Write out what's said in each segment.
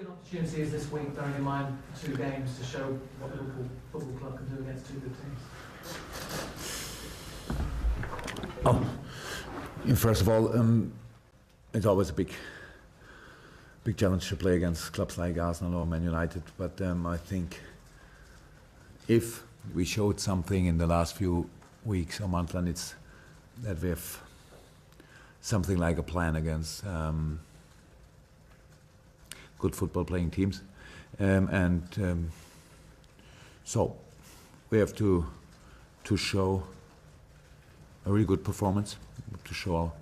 good opportunity is this week, bearing in mind 2 games, to show what Liverpool Football Club can do against 2 good teams? First of all, it's always a big challenge to play against clubs like Arsenal or Man United. But I think if we showed something in the last few weeks or months, then it's that we have something like a plan against good football playing teams, so we have to show a really good performance. To show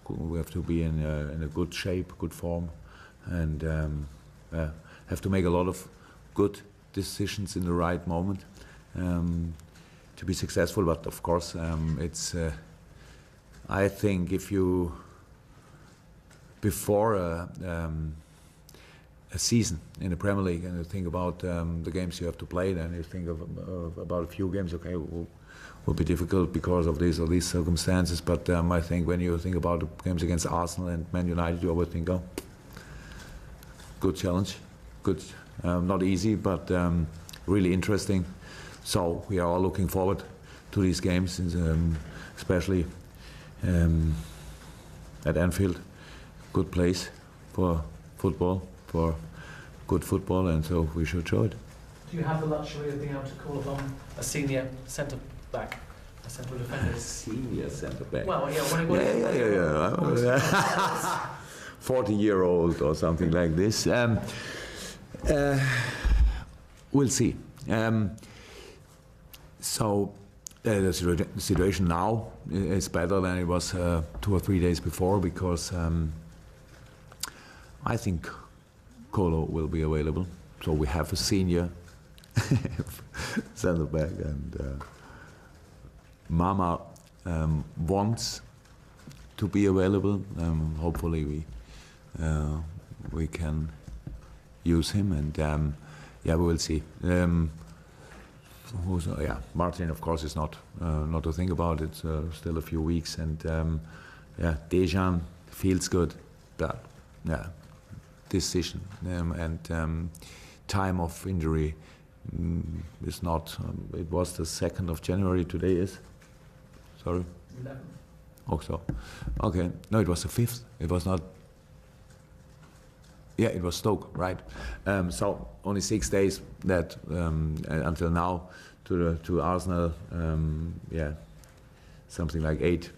we have to be in a good shape, good form, and have to make a lot of good decisions in the right moment to be successful. But of course, it's. I think if you before a season in the Premier League and you think about the games you have to play, then you think about a few games. Okay, will be difficult because of this or these circumstances. But I think when you think about the games against Arsenal and Man United, you always think, oh, good challenge, good, not easy, but really interesting. So we are all looking forward to these games, especially at Anfield. Good place for football, for good football, and so we should show it. Do you have the luxury of being able to call upon a senior centre-back, a central defender? Senior centre-back? Well, yeah. 40-year-old or something like this. We'll see. So the situation now is better than it was 2 or 3 days before, because I think Kolo will be available. So we have a senior centre back, and Mama wants to be available. Hopefully we can use him, and we will see. Martin, of course, is not to think about. It's still a few weeks, and Dejan feels good, but decision and time of injury is not. It was the 2nd of January. Today is. Sorry. 11. Oh, so. Okay. No, it was the 5th. It was not. Yeah, it was Stoke, right? So only 6 days that until now to Arsenal. Something like 8.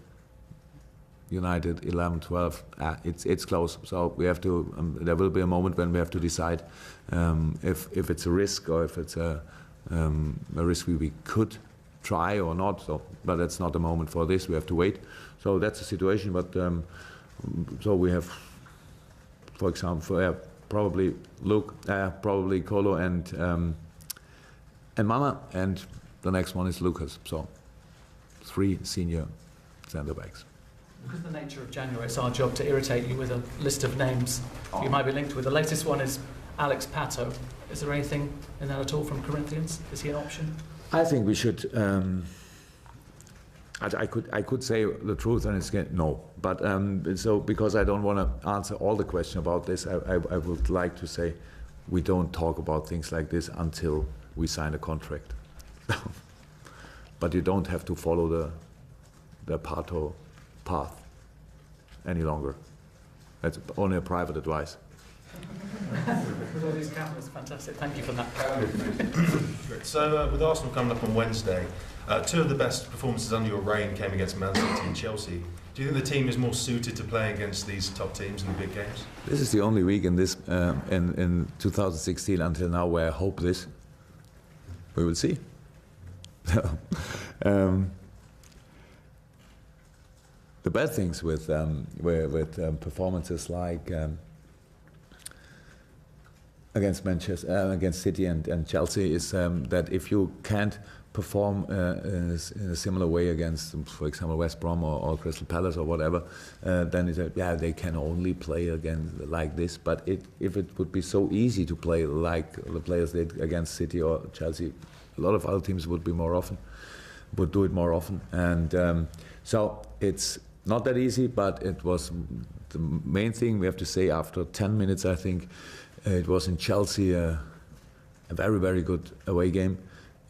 United 11, 12. It's close. So we have to. There will be a moment when we have to decide if it's a risk or if it's a risk we could try or not. So, but that's not the moment for this. We have to wait. So that's the situation. But so we have. For example, probably Luke, probably Kolo and Mama, and the next one is Lucas. So 3 senior centre backs. Because of the nature of January, it's our job to irritate you with a list of names you might be linked with. The latest one is Alex Pato. Is there anything in that at all from Corinthians? Is he an option? I think we should. I could say the truth, and it's no. But so because I don't want to answer all the question about this, I would like to say we don't talk about things like this until we sign a contract. But you don't have to follow the Pato path any longer. That's only a private advice. With all these cameras, fantastic. Thank you for that. So with Arsenal coming up on Wednesday, 2 of the best performances under your reign came against Man City and Chelsea. Do you think the team is more suited to playing against these top teams in the big games? This is the only week in this in 2016 until now where I hope this. We will see. The bad things with performances like against City and Chelsea is that if you can't perform in a similar way against, for example, West Brom or Crystal Palace or whatever, then it's they can only play again like this. But if it would be so easy to play like the players did against City or Chelsea, a lot of other teams would do it more often. And so it's not that easy, but it was the main thing we have to say after 10 minutes, I think. It was in Chelsea, a very, very good away game,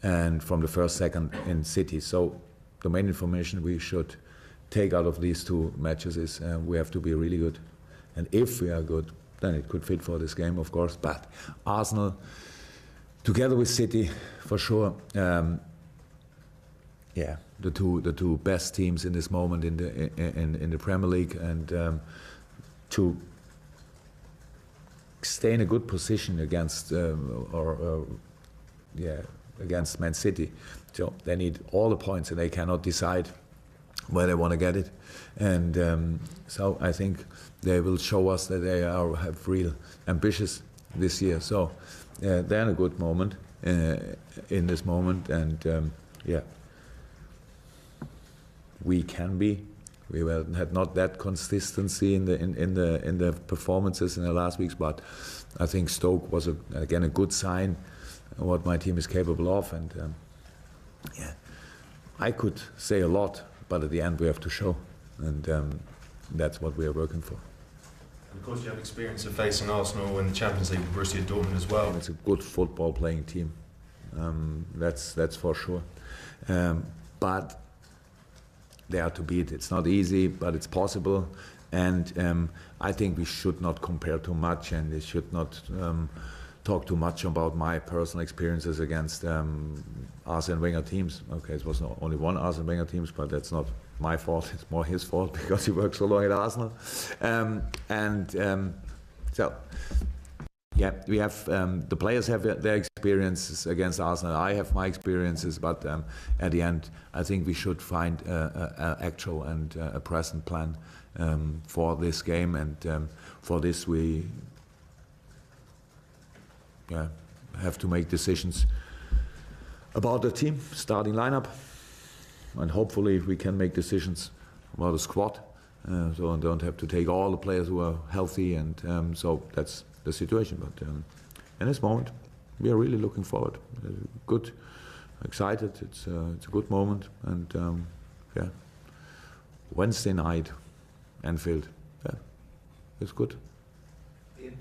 and from the first, second in City. So the main information we should take out of these two matches is we have to be really good. And if we are good, then it could fit for this game, of course. But Arsenal, together with City, for sure, yeah, the two best teams in this moment in the Premier League, and to stay in a good position against against Man City. So they need all the points, and they cannot decide where they want to get it. And so I think they will show us that they have real ambitious this year. So they're in a good moment in this moment, and yeah, we can be. We had not that consistency in the performances in the last weeks, but I think Stoke was again a good sign of what my team is capable of. And yeah, I could say a lot, but at the end we have to show, and that's what we are working for. And of course, you have experience of facing Arsenal in the Champions League with Borussia Dortmund as well. And it's a good football playing team, that's for sure. But they are to beat. It's not easy, but it's possible. And I think we should not compare too much, and we should not talk too much about my personal experiences against Arsene Wenger teams. Okay, it was not only one Arsene Wenger teams, but that's not my fault. It's more his fault because he worked so long at Arsenal. So, yeah, we have the players have their experiences against Arsenal. I have my experiences, but at the end, I think we should find an actual and a present plan for this game, and for this we have to make decisions about the team, starting lineup, and hopefully we can make decisions about the squad, so I don't have to take all the players who are healthy, and so that's the situation. But in this moment, we are really looking forward. Good, excited. It's a good moment, and yeah, Wednesday night, Anfield. Yeah, it's good. Is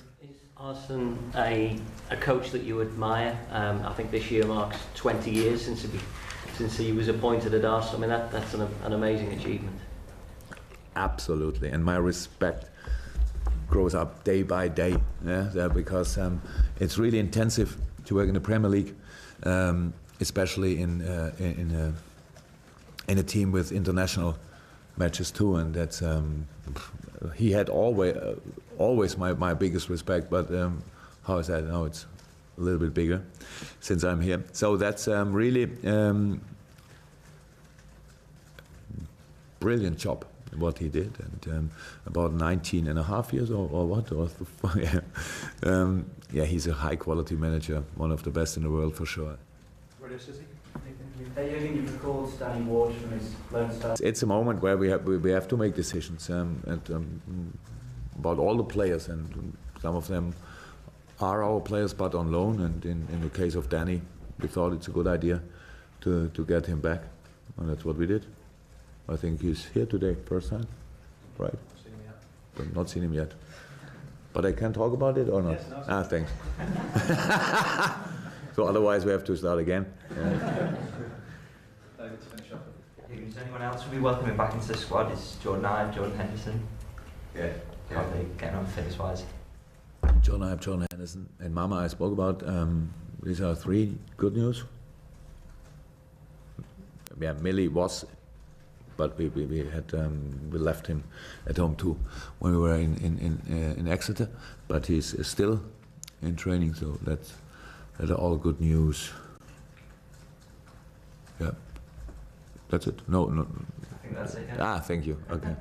Arsene a coach that you admire? I think this year marks 20 years since he was appointed at Arsenal. I mean, that's an amazing achievement. Absolutely, and my respect grows up day by day, because it's really intensive to work in the Premier League, especially in a team with international matches too, and that's he had always my biggest respect, but how is that? Now it's a little bit bigger since I'm here. So that's really brilliant job what he did, and about 19 and a half years or what, yeah, he's a high quality manager, one of the best in the world for sure. Jurgen, you've recalled Danny Ward from his loan start. It's a moment where we have to make decisions about all the players, and some of them are our players but on loan, and in the case of Danny, we thought it's a good idea to get him back, and that's what we did. I think he's here today, first time, right? Not seen him yet. But I can talk about it or not? Yes, no, thanks. So otherwise we have to start again. David, to finish up. Is anyone else will be welcoming back into the squad? Is Jordan Ibe, Jordan Henderson? Yeah. How are they getting on fitness-wise? Jordan Ibe, Jordan Henderson, and Mama I spoke about. These are three good news. Yeah, Millie was, but we left him at home too when we were in Exeter. But he's still in training, so that's all good news. Yeah, that's it. No. I think that's it. Yeah. Thank you. Okay.